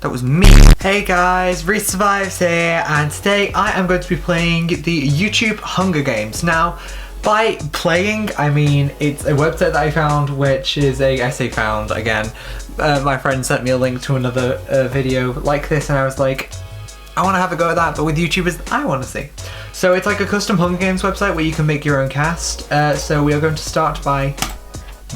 That was me. Hey guys, Reese Survives here, and today I am going to be playing the YouTube Hunger Games. Now, by playing, I mean it's a website that I found, which is I say found again. My friend sent me a link to another video like this, and I was like, I want to have a go at that, but with YouTubers I want to see. So it's like a custom Hunger Games website where you can make your own cast. So we are going to start by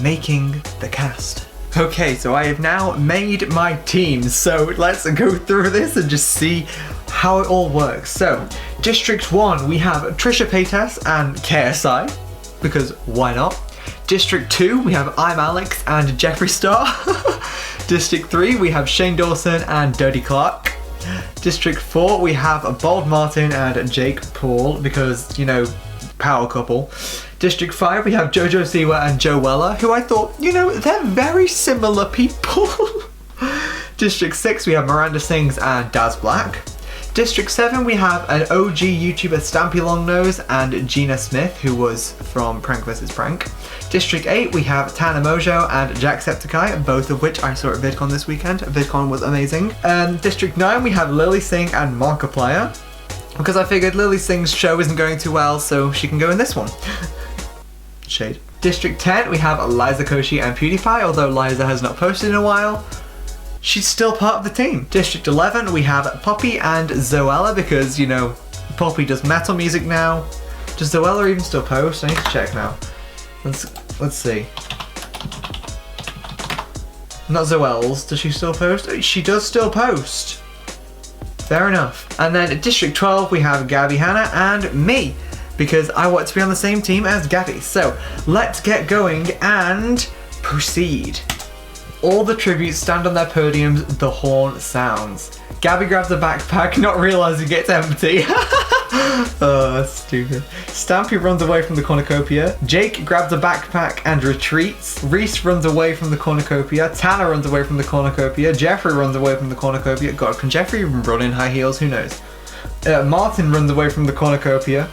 making the cast. Okay, so I have now made my team, so let's go through this and just see how it all works. So, District 1, we have Trisha Paytas and KSI, because why not? District 2, we have I'm Alex and Jeffree Star. District 3, we have Shane Dawson and Dodie Clark. District 4, we have Bald Martin and Jake Paul, because, you know, power couple. District 5, we have Jojo Siwa and Joe Weller, who I thought, you know, they're very similar people. District 6, we have Miranda Sings and Daz Black. District 7, we have an OG YouTuber, Stampy Longnose, and Gina Smith, who was from Prank vs. Prank. District 8, we have Tana Mojo and Jacksepticeye, both of which I saw at VidCon this weekend. VidCon was amazing. District 9, we have Lily Singh and Markiplier, because I figured Lily Singh's show isn't going too well, so she can go in this one. Shade. District 10, we have Liza Koshy and PewDiePie, although Liza has not posted in a while. She's still part of the team. District 11, we have Poppy and Zoella, because, you know, Poppy does metal music now. Does Zoella even still post? I need to check now. Let's see. Not Zoelle's, does she still post? She does still post. Fair enough. And then at District 12, we have Gabby Hanna and me, because I want to be on the same team as Gabby. So let's get going and proceed. All the tributes stand on their podiums, the horn sounds. Gabby grabs a backpack, not realizing it's empty. Oh, that's stupid. Stampy runs away from the cornucopia. Jake grabs a backpack and retreats. Reese runs away from the cornucopia. Tanner runs away from the cornucopia. Jeffree runs away from the cornucopia. God, can Jeffree even run in high heels? Who knows? Martin runs away from the cornucopia.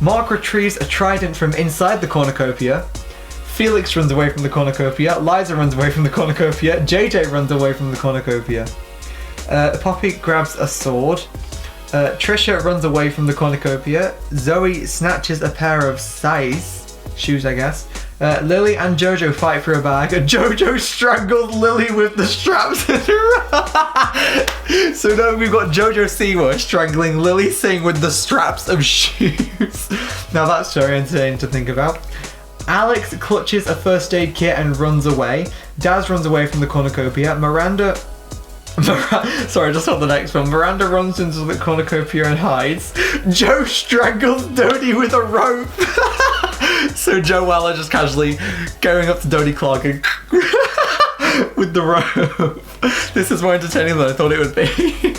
Mark retrieves a trident from inside the cornucopia. Felix runs away from the cornucopia. Liza runs away from the cornucopia. JJ runs away from the cornucopia. Poppy grabs a sword. Trisha runs away from the cornucopia. Zoe snatches a pair of size shoes, I guess. Lily and Jojo fight for a bag. Jojo strangles Lily with the straps. So now we've got Jojo Siwa strangling Lily Singh with the straps of shoes. Now that's very entertaining to think about. Alex clutches a first aid kit and runs away. Daz runs away from the cornucopia. Sorry, I just saw the next one. Miranda runs into the cornucopia and hides. Joe strangles Dodie with a rope. So Joe Weller just casually going up to Dodie Clark and with the rope. This is more entertaining than I thought it would be.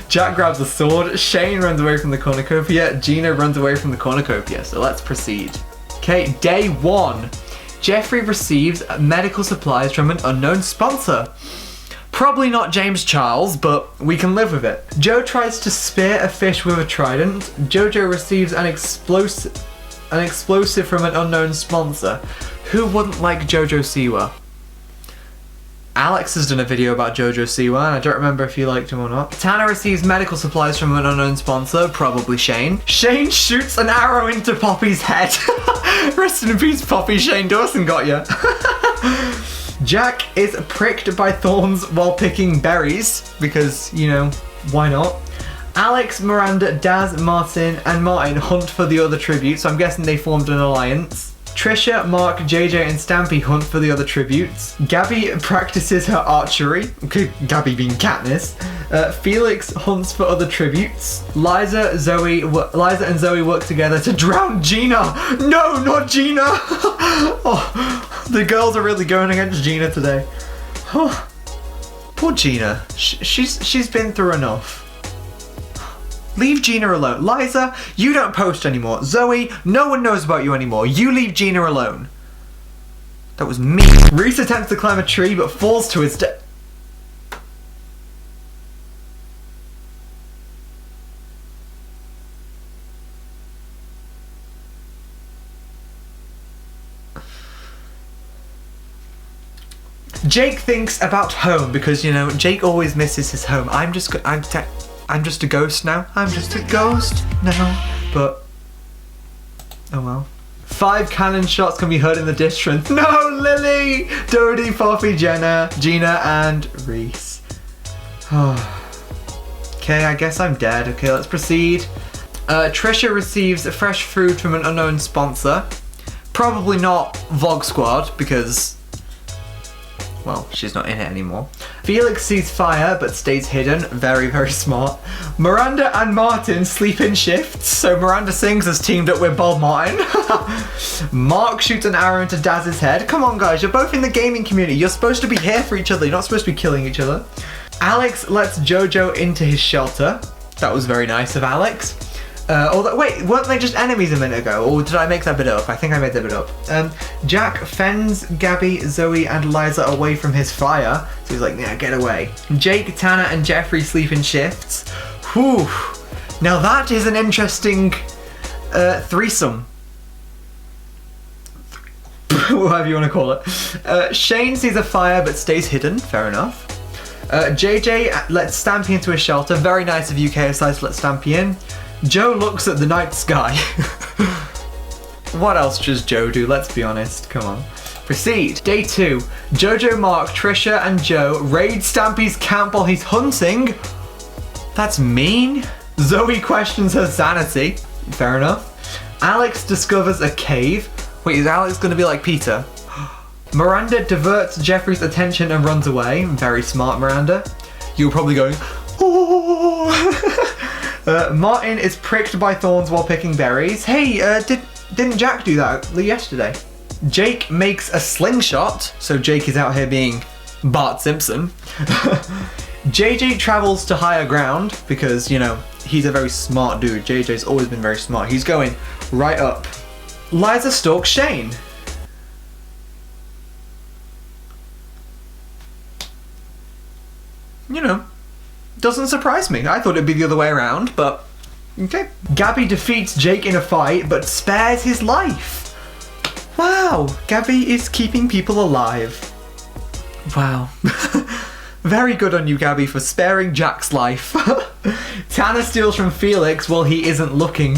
Jack grabs a sword. Shane runs away from the cornucopia. Gina runs away from the cornucopia. So let's proceed. Okay, day 1. Jeffree receives medical supplies from an unknown sponsor. Probably not James Charles, but we can live with it. Joe tries to spear a fish with a trident. Jojo receives an explosive from an unknown sponsor. Who wouldn't like Jojo Siwa? Alex has done a video about Jojo Siwa, and I don't remember if you liked him or not. Tanner receives medical supplies from an unknown sponsor, probably Shane. Shane shoots an arrow into Poppy's head. Rest in peace, Poppy. Shane Dawson got ya. Jack is pricked by thorns while picking berries, because, you know, why not? Alex, Miranda, Daz, Martin, and Martin hunt for the other tributes, so I'm guessing they formed an alliance. Trisha, Mark, JJ, and Stampy hunt for the other tributes. Gabby practices her archery. Okay, Gabby being Katniss. Felix hunts for other tributes. Liza and Zoe work together to drown Gina. No, not Gina. Oh, the girls are really going against Gina today. Oh, poor Gina. She's been through enough. Leave Gina alone. Liza, you don't post anymore. Zoe, no one knows about you anymore. You leave Gina alone. That was me. Reese attempts to climb a tree but falls to his death. Jake thinks about home because, you know, Jake always misses his home. I'm just a ghost now. I'm just a ghost now. But, oh well. 5 cannon shots can be heard in the distance. No, Lily! Dodie, Poppy, Gina, and Reese. Okay, I guess I'm dead. Okay, let's proceed. Trisha receives fresh food from an unknown sponsor. Probably not Vlog Squad because, well, she's not in it anymore. Felix sees fire but stays hidden. Very, very smart. Miranda and Martin sleep in shifts, so Miranda Sings has teamed up with Bob Martin. Mark shoots an arrow into Daz's head. Come on, guys, you're both in the gaming community. You're supposed to be here for each other. You're not supposed to be killing each other. Alex lets Jojo into his shelter. That was very nice of Alex. Although, wait, weren't they just enemies a minute ago? Or did I make that bit up? I think I made that bit up. Jack fends Gabby, Zoe, and Liza away from his fire. So he's like, yeah, get away. Jake, Tanner, and Jeffrey sleep in shifts. Whew. Now that is an interesting threesome. Whatever you want to call it. Shane sees a fire but stays hidden. Fair enough. JJ lets Stampy into a shelter. Very nice of you, KSI, to let Stampy in. Joe looks at the night sky. What else does Joe do? Let's be honest. Come on. Proceed. Day 2. Jojo, Mark, Trisha, and Joe raid Stampy's camp while he's hunting. That's mean. Zoe questions her sanity. Fair enough. Alex discovers a cave. Wait, is Alex going to be like Peter? Miranda diverts Jeffrey's attention and runs away. Very smart, Miranda. You're probably going, oh. Martin is pricked by thorns while picking berries. Hey, didn't Jack do that yesterday? Jake makes a slingshot, so Jake is out here being Bart Simpson. JJ travels to higher ground because, you know, he's a very smart dude. JJ's always been very smart. He's going right up. Liza stalks Shane. You know, doesn't surprise me. I thought it'd be the other way around, but okay. Gabby defeats Jake in a fight, but spares his life. Wow, Gabby is keeping people alive. Wow. Very good on you, Gabby, for sparing Jack's life. Tanner steals from Felix while he isn't looking.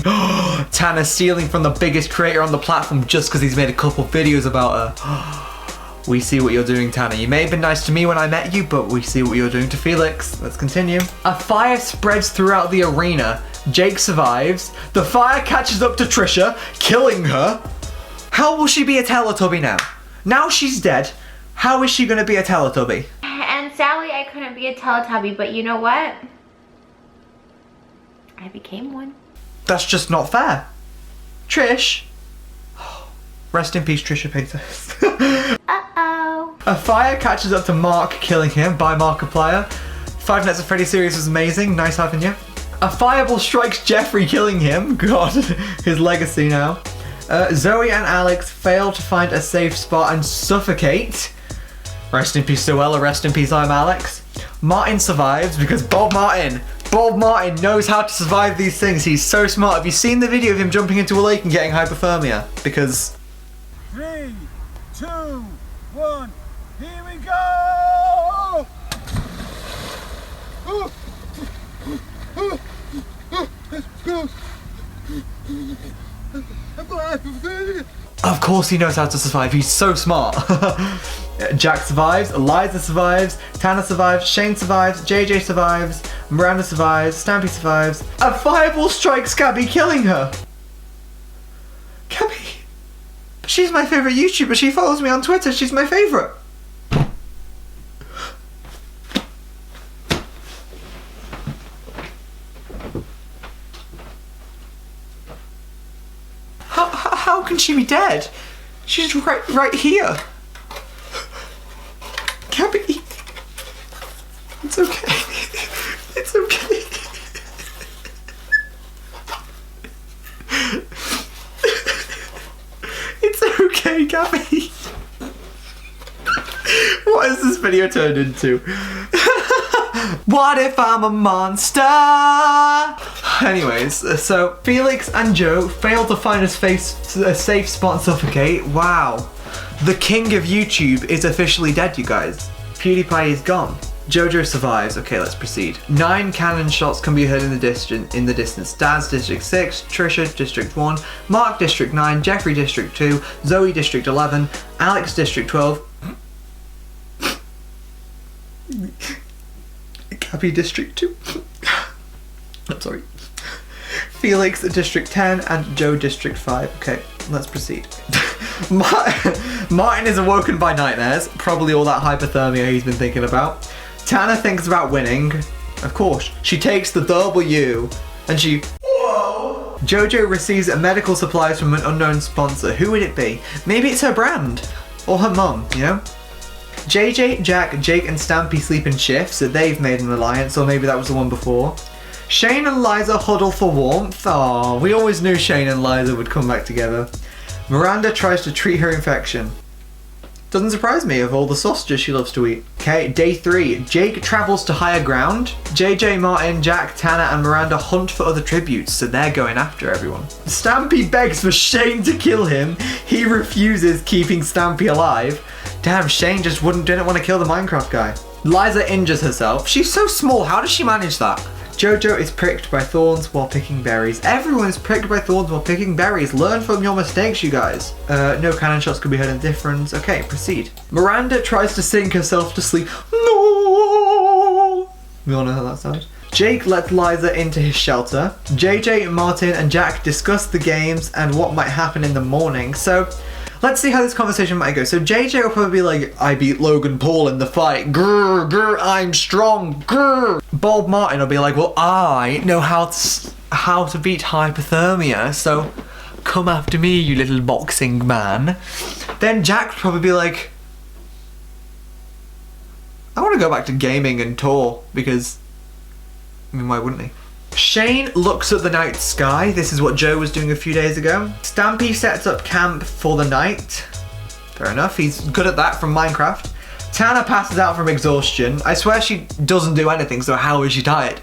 Tanner stealing from the biggest creator on the platform just because he's made a couple videos about her. We see what you're doing, Tanner. You may have been nice to me when I met you, but we see what you're doing to Felix. Let's continue. A fire spreads throughout the arena. Jake survives. The fire catches up to Trisha, killing her. How will she be a Teletubby now? Now she's dead. How is she going to be a Teletubby? And sadly, I couldn't be a Teletubby, but you know what? I became one. That's just not fair. Trish. Rest in peace, Trisha Paytas. Uh-oh. A fire catches up to Mark, killing him by Markiplier. Five Nights at Freddy's series was amazing. Nice having you. A fireball strikes Jeffrey, killing him. God, his legacy now. Zoe and Alex fail to find a safe spot and suffocate. Rest in peace, Zoella. Rest in peace, I'm Alex. Martin survives because Bob Martin knows how to survive these things. He's so smart. Have you seen the video of him jumping into a lake and getting hypothermia? Because... 3, 2, 1, here we go! Of course he knows how to survive. He's so smart. Jack survives, Liza survives, Tanner survives, Shane survives, JJ survives, Miranda survives, Stampy survives. A fireball strikes Gabby, killing her. Gabby. She's my favourite YouTuber. She follows me on Twitter. She's my favourite. How can she be dead? She's right here. Gabby. It's okay. It's okay. It's okay, Gabby. What has this video turned into? What if I'm a monster? Anyways, so Felix and Joe fail to find a safe spot and suffocate. Wow. The king of YouTube is officially dead, you guys. PewDiePie is gone. Jojo survives. Okay, let's proceed. 9 cannon shots can be heard in the distance. Daz, District 6, Trisha, District 1, Mark, District 9, Jeffrey, District 2, Zoe, District 11, Alex, District 12, Gabby, District 2. I'm sorry. Felix, District 10, and Joe, District 5. Okay, let's proceed. Martin is awoken by nightmares, probably all that hypothermia he's been thinking about. Tana thinks about winning. Of course, she takes the W and she... Whoa! Jojo receives medical supplies from an unknown sponsor. Who would it be? Maybe it's her brand. Or her mum, you know? JJ, Jack, Jake and Stampy sleep in shifts, so they've made an alliance, or maybe that was the one before. Shane and Liza huddle for warmth. Aww, we always knew Shane and Liza would come back together. Miranda tries to treat her infection. Doesn't surprise me of all the sausages she loves to eat. Okay, day 3. Jake travels to higher ground. JJ, Martin, Jack, Tana and Miranda hunt for other tributes, so they're going after everyone. Stampy begs for Shane to kill him. He refuses, keeping Stampy alive. Damn, Shane just didn't want to kill the Minecraft guy. Liza injures herself. She's so small, how does she manage that? Jojo is pricked by thorns while picking berries. Everyone is pricked by thorns while picking berries. Learn from your mistakes, you guys. No cannon shots could be heard in the difference. Okay, proceed. Miranda tries to sing herself to sleep. No! We all know how that sounds. Jake lets Liza into his shelter. JJ, Martin, and Jack discuss the games and what might happen in the morning. So, let's see how this conversation might go. So JJ will probably be like, I beat Logan Paul in the fight. Grr, grr, I'm strong. Grr. Bob Martin will be like, well, I know how to beat hypothermia, so come after me, you little boxing man. Then Jack will probably be like, I want to go back to gaming and tour, because, I mean, why wouldn't he? Shane looks at the night sky. This is what Joe was doing a few days ago. Stampy sets up camp for the night. Fair enough, he's good at that from Minecraft. Tana passes out from exhaustion. I swear she doesn't do anything, so how is she tired?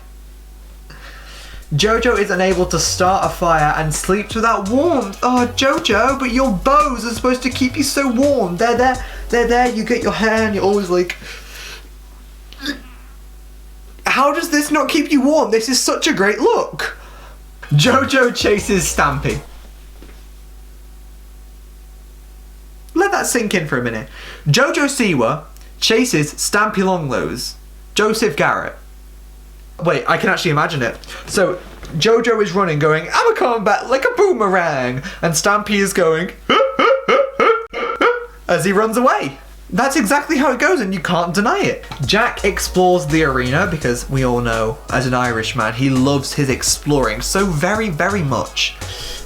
Jojo is unable to start a fire and sleeps without warmth. Oh, Jojo, but your bows are supposed to keep you so warm. They're there, you get your hair and you're always like... How does this not keep you warm? This is such a great look. Jojo chases Stampy. Let that sink in for a minute. Jojo Siwa chases Stampy Longnose. Joseph Garrett. Wait, I can actually imagine it. So, Jojo is running going, I'm a combat like a boomerang. And Stampy is going, as he runs away. That's exactly how it goes and you can't deny it. Jack explores the arena because we all know, as an Irishman, he loves his exploring so very, very much.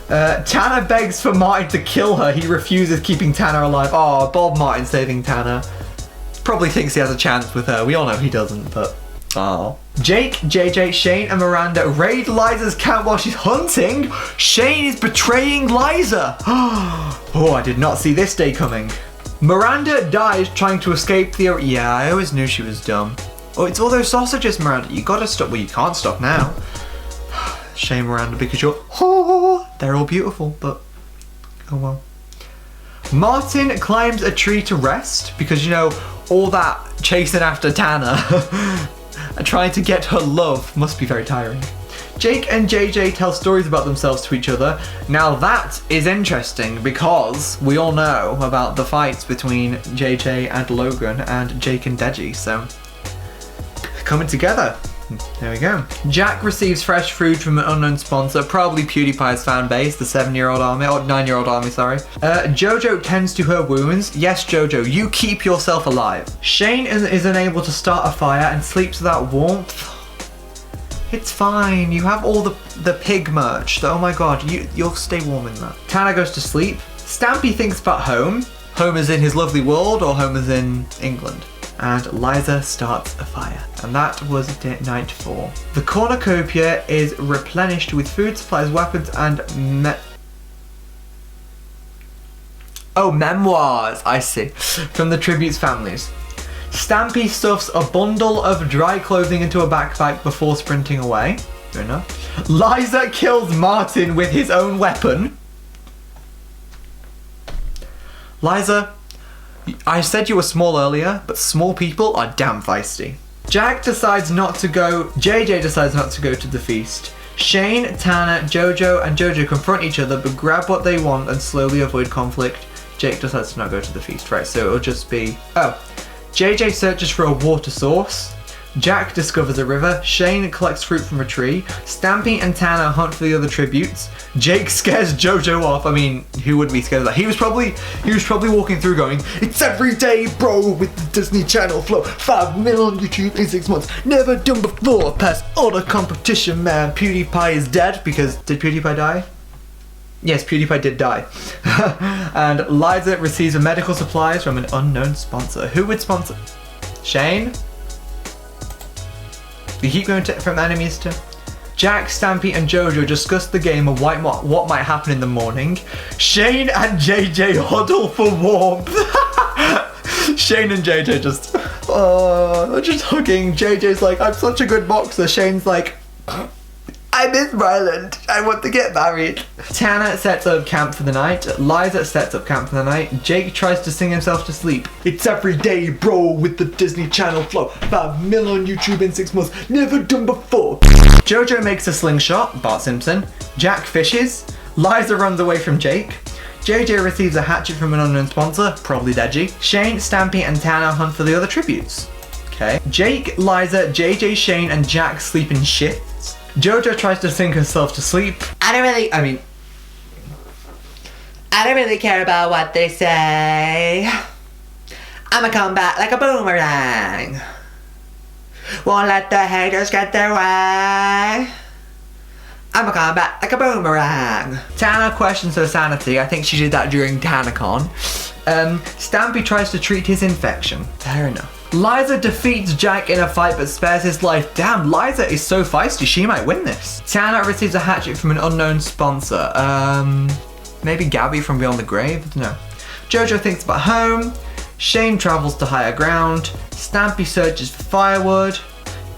Tana begs for Martin to kill her. He refuses, keeping Tana alive. Oh, Bob Martin saving Tana. Probably thinks he has a chance with her. We all know he doesn't, but... Oh. Jake, JJ, Shane and Miranda raid Liza's camp while she's hunting. Shane is betraying Liza. Oh, I did not see this day coming. Miranda dies trying to escape the... Yeah, I always knew she was dumb. Oh, it's all those sausages, Miranda. You gotta stop. Well, you can't stop now. Shame, Miranda, because you're... Oh, they're all beautiful, but... Oh, well. Martin climbs a tree to rest because, you know, all that chasing after Tana and trying to get her love must be very tiring. Jake and JJ tell stories about themselves to each other. Now that is interesting because we all know about the fights between JJ and Logan and Jake and Deji, so coming together. There we go. Jack receives fresh food from an unknown sponsor, probably PewDiePie's fan base, the 7-year-old army, or 9-year-old army, sorry. Jojo tends to her wounds. Yes, Jojo, you keep yourself alive. Shane is unable to start a fire and sleeps without warmth. It's fine, you have all the pig merch. Oh my god, you'll stay warm in that. Tana goes to sleep. Stampy thinks about home. Home is in his lovely world, or home is in England. And Liza starts a fire. And that was night 4. The cornucopia is replenished with food supplies, weapons, and memoirs, I see, from the tribute's families. Stampy stuffs a bundle of dry clothing into a backpack before sprinting away. Fair enough. Liza kills Martin with his own weapon. Liza, I said you were small earlier, but small people are damn feisty. Jack decides not to go, JJ decides not to go to the feast. Shane, Tana, Jojo, and Jojo confront each other but grab what they want and slowly avoid conflict. Jake decides to not go to the feast, right? So it'll just be, JJ searches for a water source. Jack discovers a river. Shane collects fruit from a tree. Stampy and Tana hunt for the other tributes. Jake scares Jojo off. I mean, who wouldn't be scared of that? He was probably walking through going, "It's every day, bro, with the Disney Channel flow. 5 million on YouTube in 6 months. Never done before. Past all the competition, man. PewDiePie is dead." Because, did PewDiePie die? Yes, PewDiePie did die. And Liza receives medical supplies from an unknown sponsor. Who would sponsor? Shane? We keep going from enemies to... Jack, Stampy, and Jojo discuss the game and what might happen in the morning. Shane and JJ huddle for warmth. Shane and JJ just hugging. JJ's like, "I'm such a good boxer." Shane's like, "I miss Ryland. I want to get married." Tana sets up camp for the night. Liza sets up camp for the night. Jake tries to sing himself to sleep. "It's every day, bro, with the Disney Channel flow. 5 million on YouTube in 6 months. Never done before." Jojo makes a slingshot, Bart Simpson. Jack fishes. Liza runs away from Jake. JJ receives a hatchet from an unknown sponsor, probably Deji. Shane, Stampy, and Tana hunt for the other tributes. Okay. Jake, Liza, JJ, Shane, and Jack sleep in shifts. Jojo tries to sing herself to sleep. I don't really care about what they say. I'ma come back like a boomerang. Won't let the haters get their way. I'ma come back like a boomerang. Tana questions her sanity. I think she did that during TanaCon. Stampy tries to treat his infection. Fair enough. Liza defeats Jack in a fight but spares his life. Damn, Liza is so feisty, she might win this. Tana receives a hatchet from an unknown sponsor. Maybe Gabby from Beyond the Grave? No. Jojo thinks about home. Shane travels to higher ground. Stampy searches for firewood.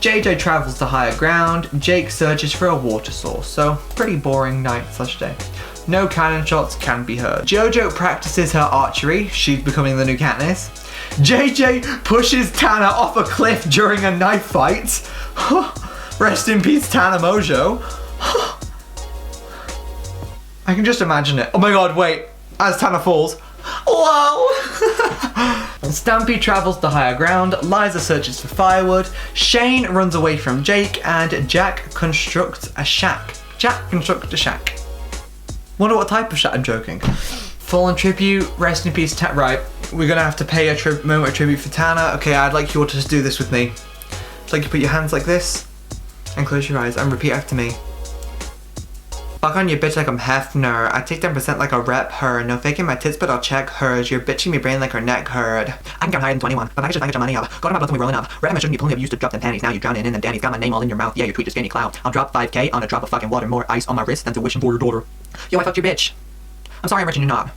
JJ travels to higher ground. Jake searches for a water source. So, pretty boring night/day. No cannon shots can be heard. Jojo practices her archery. She's becoming the new Katniss. JJ pushes Tana off a cliff during a knife fight. Rest in peace, Tana Mojo. I can just imagine it. Oh my god, wait. As Tana falls. Whoa! Stampy travels to higher ground. Liza searches for firewood. Shane runs away from Jake. And Jack constructs a shack. Wonder what type of shack? I'm joking. Fallen tribute. Rest in peace. Right. We're gonna have to pay a moment of tribute for Tana. Okay, I'd like you all to just do this with me. I'd like you to put your hands like this. And close your eyes. And repeat after me. Fuck on your bitch like I'm Hefner. I take 10% like a rep her. No faking my tits, but I'll check hers. You're bitching me brain like her neck hurt. I can get higher than 21, but I can just package my money up. Go to my blood and we rolling up. Red, I shouldn't be pulling up. Used to drop them panties. Now you're drowning in them Danny's. Got my name all in your mouth. Yeah, your tweet just gained clout. I'll drop 5K on a drop of fucking water. More ice on my wrist than to wishing for your daughter. Yo, I fucked your bitch. I'm sorry I'm rich and you're not.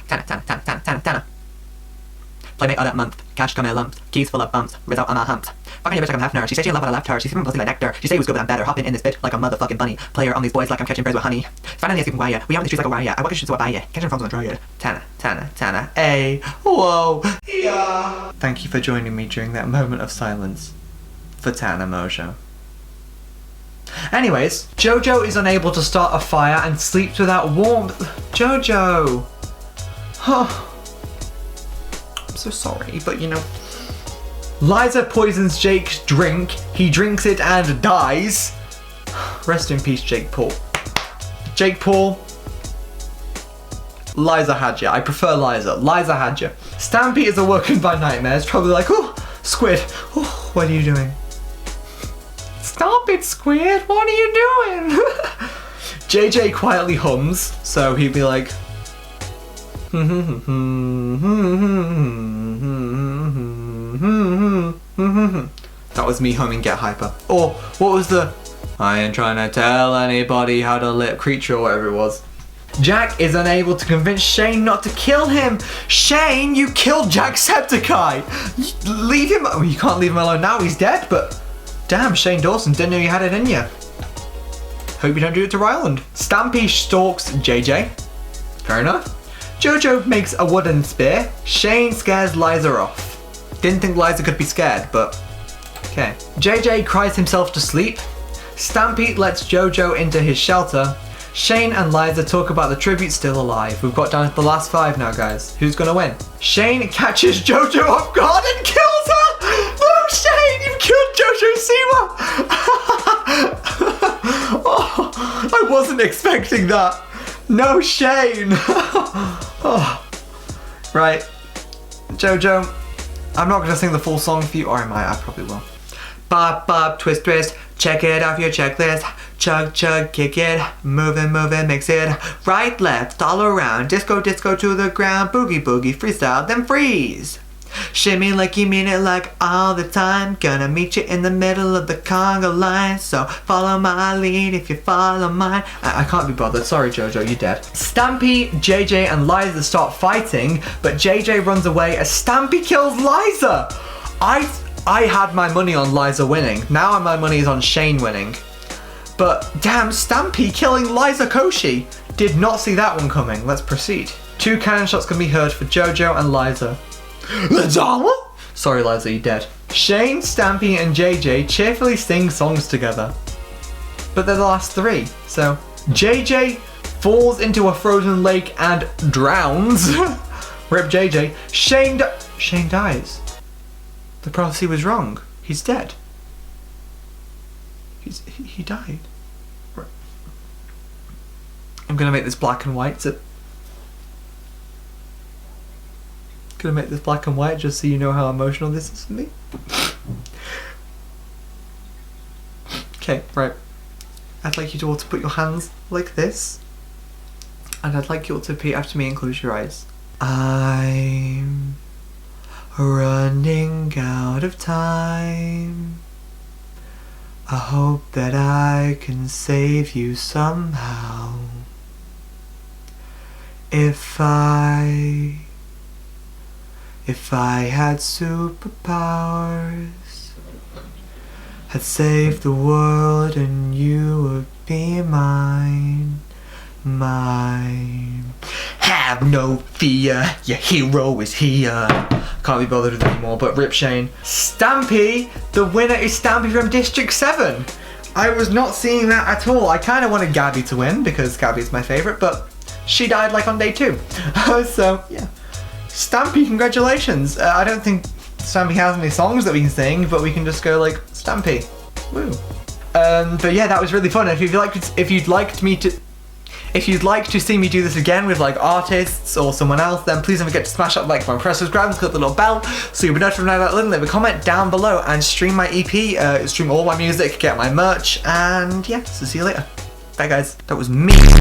Tana. Playmate of that month. Cash come in lumps. Keys full of bumps. Result on my humps. Fucking your bitch like I'm Hefner. She said she loved what I left her. She sipping pussy like nectar. She said it was good but I'm better. Hopping in this bitch like a motherfucking bunny. Player on these boys like I'm catching birds with honey. Finally escaping wire. We out in the streets like a riot. I walk in streets so I buy it. Catching frogs on the dryer. Tana. Hey. Whoa. Yeah. Thank you for joining me during that moment of silence for Tana Mojo. Anyways, Jojo is unable to start a fire and sleeps without warmth. Jojo. I'm so sorry, but you know. Liza poisons Jake's drink. He drinks it and dies. Rest in peace, Jake Paul. Jake Paul. Liza had ya. I prefer Liza. Liza had ya. Stampy is awoken by nightmares, probably like, oh, Squid. Oh, what are you doing? Stop it, Squid. What are you doing? JJ quietly hums, so he'd be like, that was me humming Get Hyper. Or what was the I ain't trying to tell anybody how to live creature or whatever it was. Jack is unable to convince Shane not to kill him. Shane, you killed Jacksepticeye. Leave him. Oh, you can't leave him alone now. He's dead. But damn, Shane Dawson, didn't know you had it in you. Hope you don't do it to Ryland. Stampy stalks JJ. Fair enough. Jojo makes a wooden spear. Shane scares Liza off. Didn't think Liza could be scared, but okay. JJ cries himself to sleep. Stampy lets Jojo into his shelter. Shane and Liza talk about the tribute still alive. We've got down to the last 5 now, guys. Who's gonna win? Shane catches Jojo off guard and kills her! No, Shane, you've killed Jojo Siwa! Oh, I wasn't expecting that. No, Shane! Oh. Right. Jojo, I'm not gonna sing the full song for you, or I might, I probably will. Bop, bop, twist, twist, check it off your checklist. Chug, chug, kick it, move it, mix it. Right, left, all around, disco, disco to the ground. Boogie, boogie, freestyle, then freeze. Shimmy like you mean it, like all the time. Gonna meet you in the middle of the conga line. So follow my lead if you follow mine. I can't be bothered, sorry Jojo, you're dead. Stampy, JJ and Liza start fighting, but JJ runs away as Stampy kills Liza. I had my money on Liza winning. Now my money is on Shane winning. But damn, Stampy killing Liza Koshy. Did not see that one coming. Let's proceed. 2 cannon shots can be heard for Jojo and Liza. Sorry Liza, you're dead. Shane, Stampy and JJ cheerfully sing songs together. But they're the last 3. So JJ falls into a frozen lake and drowns. Rip JJ. Shane dies. The prophecy was wrong. He's dead. He died. Right. I'm gonna make this black and white. Gonna make this black and white just so you know how emotional this is for me. Okay, right. I'd like you to all to put your hands like this. And I'd like you all to repeat after me and close your eyes. I'm running out of time. I hope that I can save you somehow. If I had superpowers, I'd save the world and you would be mine. Have no fear, your hero is here. Can't be bothered with it anymore, but rip Shane. Stampy, the winner is Stampy from District 7. I was not seeing that at all. I kind of wanted Gabby to win because Gabby's my favourite, but she died like on day 2. So, yeah. Stampy, congratulations. I don't think Stampy has any songs that we can sing, but we can just go like, Stampy. Woo. But yeah, that was really fun. If you'd like to see me do this again with like artists or someone else, then please don't forget to smash that like button, press subscribe, and click the little bell so you'll be notified when I upload. Leave a comment down below and stream my EP, stream all my music, get my merch, and yeah, so see you later. Bye guys. That was me.